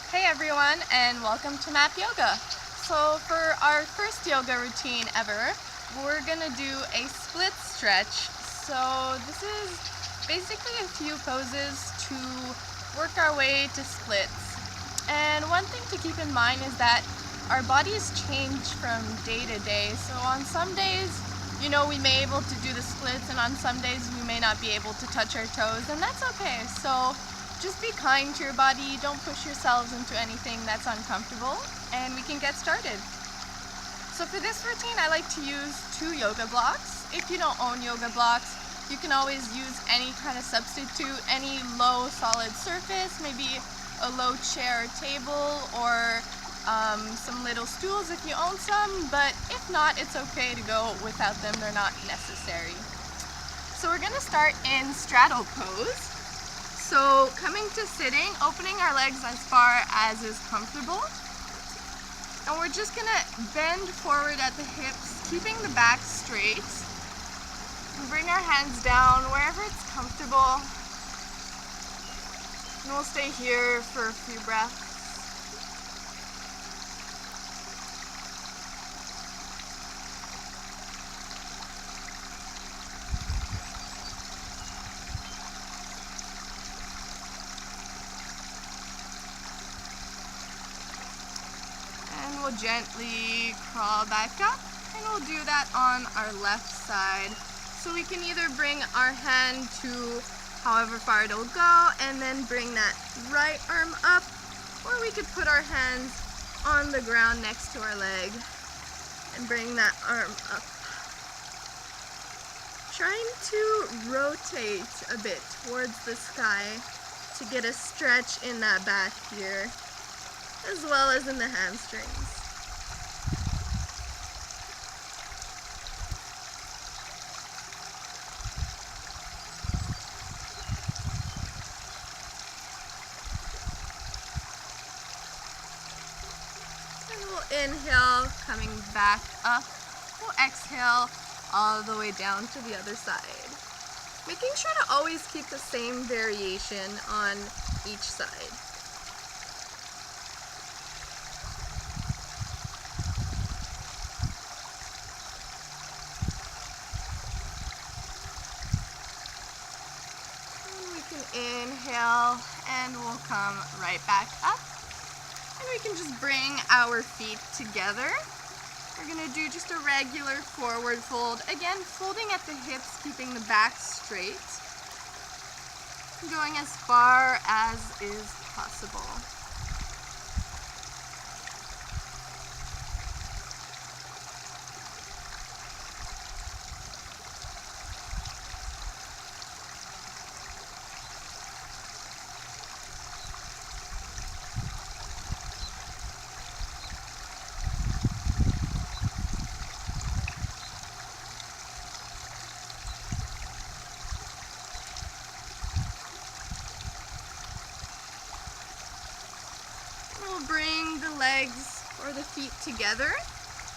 Hey everyone, and welcome to Map Yoga. So for our first yoga routine ever, we're gonna do a split stretch. So this is basically a few poses to work our way to splits. And one thing to keep in mind is that our bodies change from day to day. So on some days, we may be able to do the splits, and on some days we may not be able to touch our toes, and that's okay. So just be kind to your body, don't push yourselves into anything that's uncomfortable, and we can get started. So for this routine, I like to use 2 yoga blocks. If you don't own yoga blocks, you can always use any kind of substitute, any low solid surface, maybe a low chair or table, or some little stools if you own some, but if not, it's okay to go without them, they're not necessary. So we're gonna start in straddle pose. So coming to sitting, opening our legs as far as is comfortable. And we're just gonna bend forward at the hips, keeping the back straight. And bring our hands down wherever it's comfortable. And we'll stay here for a few breaths. And we'll gently crawl back up, and we'll do that on our left side. So we can either bring our hand to however far it'll go and then bring that right arm up, or we could put our hands on the ground next to our leg and bring that arm up. Trying to rotate a bit towards the sky to get a stretch in that back here, as well as in the hamstrings. And we'll inhale, coming back up. We'll exhale all the way down to the other side. Making sure to always keep the same variation on each side. Inhale, and we'll come right back up, and we can just bring our feet together. We're going to do just a regular forward fold, again folding at the hips, keeping the back straight, going as far as is possible. We'll bring the legs or the feet together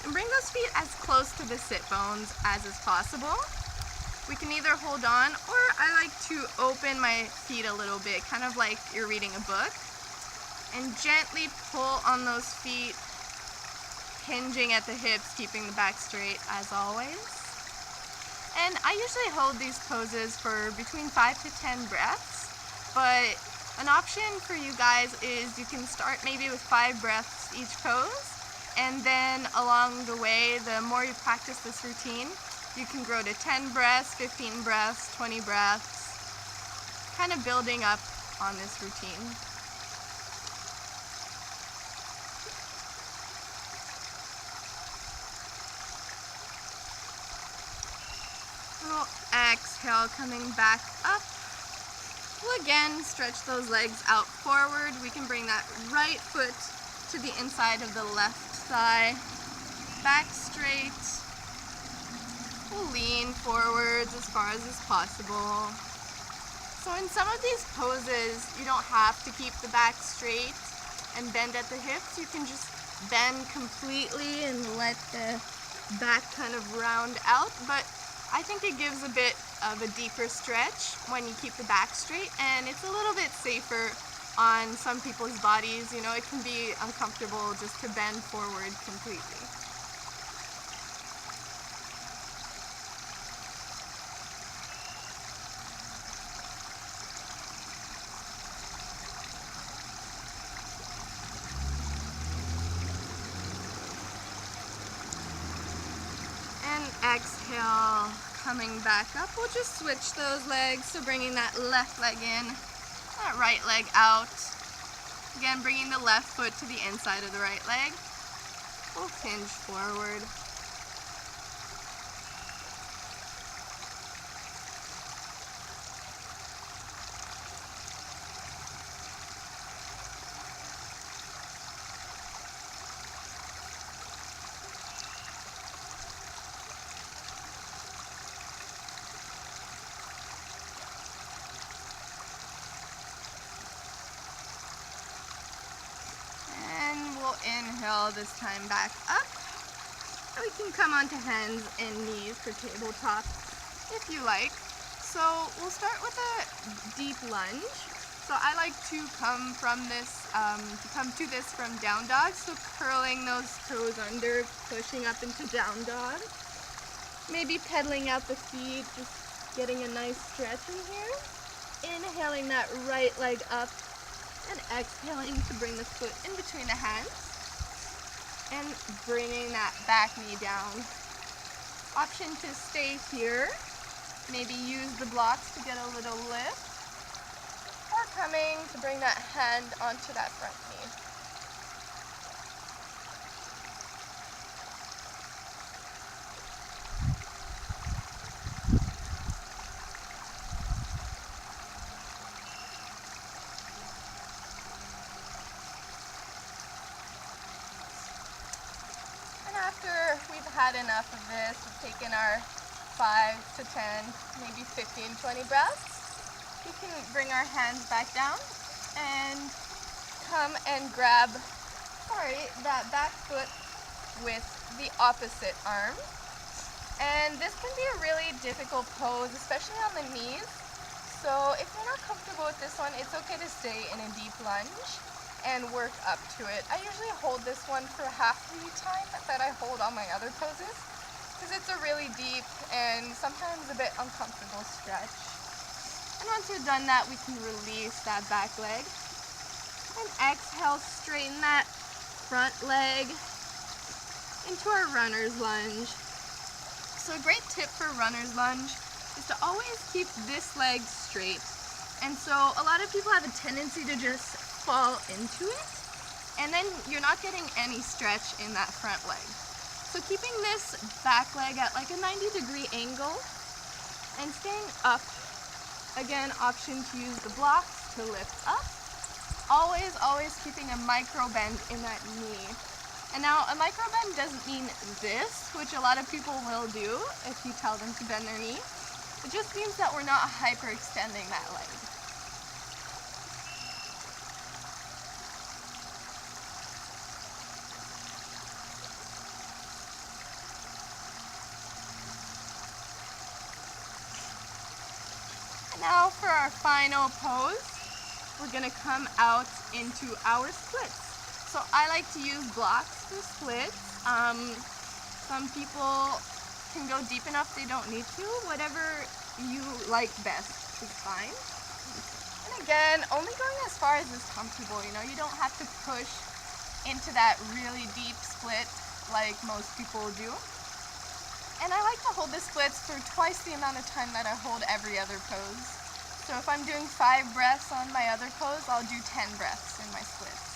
and bring those feet as close to the sit bones as is possible. We can either hold on, or I like to open my feet a little bit, kind of like you're reading a book, and gently pull on those feet, hinging at the hips, keeping the back straight as always. And I usually hold these poses for between 5 to 10 breaths, but an option for you guys is you can start maybe with 5 breaths each pose, and then along the way, the more you practice this routine, you can grow to 10 breaths, 15 breaths, 20 breaths, kind of building up on this routine. We'll exhale, coming back up. We'll again stretch those legs out forward. We can bring that right foot to the inside of the left thigh, back straight. We'll lean forwards as far as is possible. So in some of these poses, you don't have to keep the back straight and bend at the hips. You can just bend completely and let the back kind of round out, but I think it gives a bit of a deeper stretch when you keep the back straight, and it's a little bit safer on some people's bodies. You know, it can be uncomfortable just to bend forward completely. And exhale, coming back up. We'll just switch those legs, so bringing that left leg in, that right leg out. Again, bringing the left foot to the inside of the right leg. We'll hinge forward. We'll inhale this time back up. And we can come onto hands and knees for tabletop if you like. So we'll start with a deep lunge. So I like to come to this from down dog. So curling those toes under, pushing up into down dog. Maybe pedaling out the feet, just getting a nice stretch in here. Inhaling that right leg up. And exhaling to bring the foot in between the hands and bringing that back knee down. Option to stay here, maybe use the blocks to get a little lift, or coming to bring that hand onto that front knee. After we've had enough of this, we've taken our 5 to 10, maybe 15, 20 breaths. We can bring our hands back down and come and grab, that back foot with the opposite arm. And this can be a really difficult pose, especially on the knees. So if you're not comfortable with this one, it's okay to stay in a deep lunge and work up to it. I usually hold this one for half the time that I hold on my other poses, because it's a really deep and sometimes a bit uncomfortable stretch. And once you've done that, we can release that back leg and exhale, straighten that front leg into our runner's lunge. So a great tip for runner's lunge is to always keep this leg straight. And so a lot of people have a tendency to just fall into it, and then you're not getting any stretch in that front leg. So keeping this back leg at like a 90-degree angle and staying up. Again, option to use the blocks to lift up. Always keeping a micro bend in that knee. And now a micro bend doesn't mean this, which a lot of people will do if you tell them to bend their knee. It just means that we're not hyperextending that leg. Now for our final pose, we're going to come out into our splits. So I like to use blocks for splits. Some people can go deep enough they don't need to. Whatever you like best is fine. And again, only going as far as is comfortable. You know, you don't have to push into that really deep split like most people do. And I like to hold the splits for twice the amount of time that I hold every other pose. So if I'm doing 5 breaths on my other pose, I'll do 10 breaths in my splits.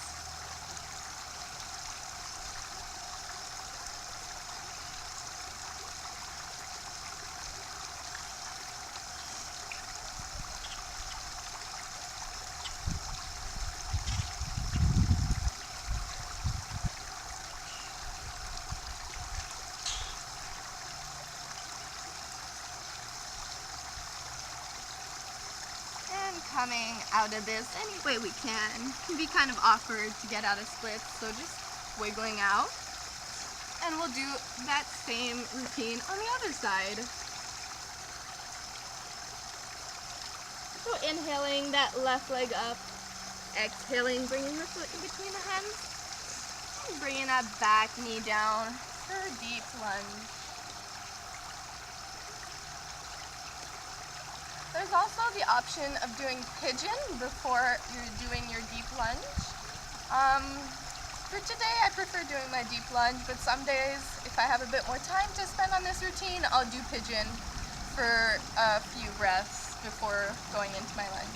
Coming out of this any way we can. It can be kind of awkward to get out of splits, so just wiggling out. And we'll do that same routine on the other side. So inhaling that left leg up exhaling, bringing the foot in between the hands, and bringing that back knee down for a deep lunge. There's also the option of doing pigeon before you're doing your deep lunge. For today, I prefer doing my deep lunge, but some days, if I have a bit more time to spend on this routine, I'll do pigeon for a few breaths before going into my lunge.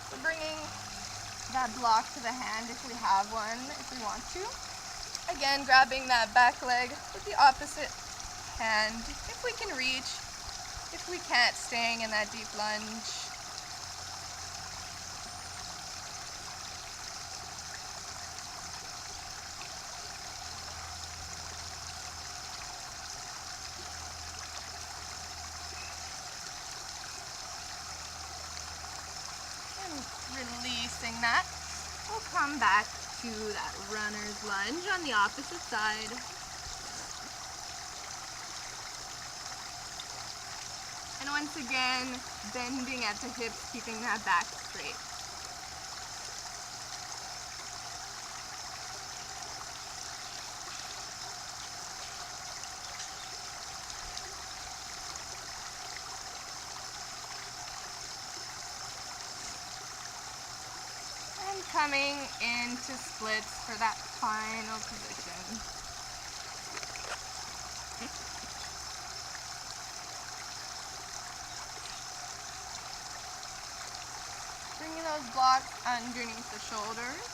So bringing that block to the hand if we have one, if we want to. Again, grabbing that back leg with the opposite hand if we can reach. If we can't, staying in that deep lunge. Releasing that, we'll come back to that runner's lunge on the opposite side. And once again, bending at the hips, keeping that back straight. Coming into splits for that final position. Bringing those blocks underneath the shoulders.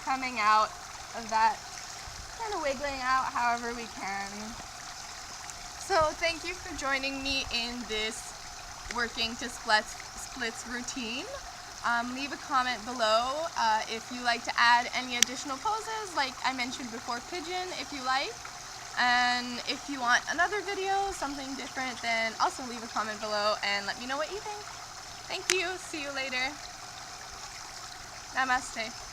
Coming out of that, kind of wiggling out however we can. So thank you for joining me in this working to splits routine. Leave a comment below if you like to add any additional poses, like I mentioned before, pigeon if you like. And if you want another video, something different, then also leave a comment below and let me know what you think. Thank you. See you later. Namaste.